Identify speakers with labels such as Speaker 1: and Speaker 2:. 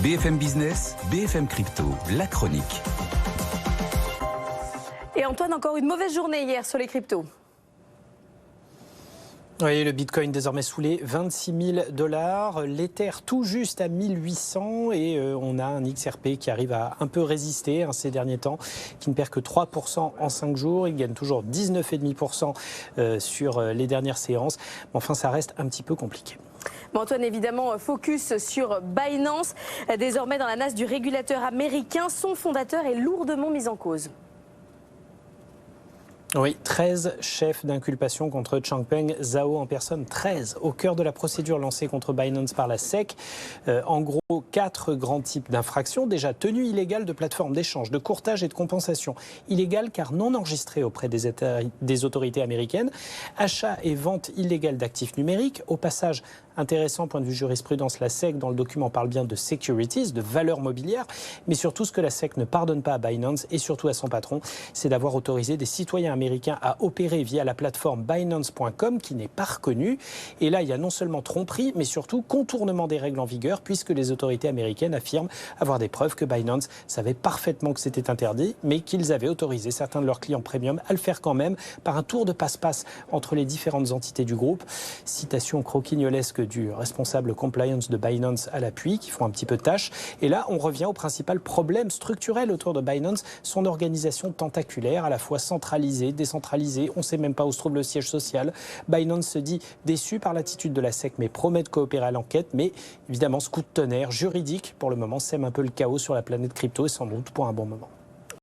Speaker 1: BFM Business, BFM Crypto, la chronique.
Speaker 2: Et Antoine, encore une mauvaise journée hier sur les cryptos.
Speaker 3: Oui, le Bitcoin désormais sous les 26 000 $, l'Ether tout juste à 1800 et on a un XRP qui arrive à un peu résister ces derniers temps, qui ne perd que 3% en 5 jours. Il gagne toujours 19,5% sur les dernières séances. Mais enfin, ça reste un petit peu compliqué.
Speaker 2: Bon, Antoine, évidemment, focus sur Binance. Désormais, dans la nasse du régulateur américain, son fondateur est lourdement mis en cause.
Speaker 3: Oui, 13 chefs d'inculpation contre Changpeng Zhao en personne, 13 au cœur de la procédure lancée contre Binance par la SEC. En gros, 4 grands types d'infractions. Déjà, tenue illégale de plateformes d'échange, de courtage et de compensation. Illégale car non enregistrée auprès des autorités américaines. Achat et vente illégale d'actifs numériques. Au passage, intéressant point de vue jurisprudence, la SEC dans le document parle bien de securities, de valeurs mobilières. Mais surtout, ce que la SEC ne pardonne pas à Binance et surtout à son patron, c'est d'avoir autorisé des citoyens américains à opérer via la plateforme Binance.com qui n'est pas reconnue. Et là, il y a non seulement tromperie, mais surtout contournement des règles en vigueur puisque les autorités américaines affirment avoir des preuves que Binance savait parfaitement que c'était interdit, mais qu'ils avaient autorisé certains de leurs clients premium à le faire quand même par un tour de passe-passe entre les différentes entités du groupe. Citation croquignolesque du responsable compliance de Binance à l'appui qui font un petit peu de tâche. Et là, on revient au principal problème structurel autour de Binance, son organisation tentaculaire, à la fois centralisée, décentralisée, on ne sait même pas où se trouve le siège social. Binance se dit déçu par l'attitude de la SEC, mais promet de coopérer à l'enquête. Mais évidemment, ce coup de tonnerre juridique, pour le moment, sème un peu le chaos sur la planète crypto et sans doute pour un bon moment.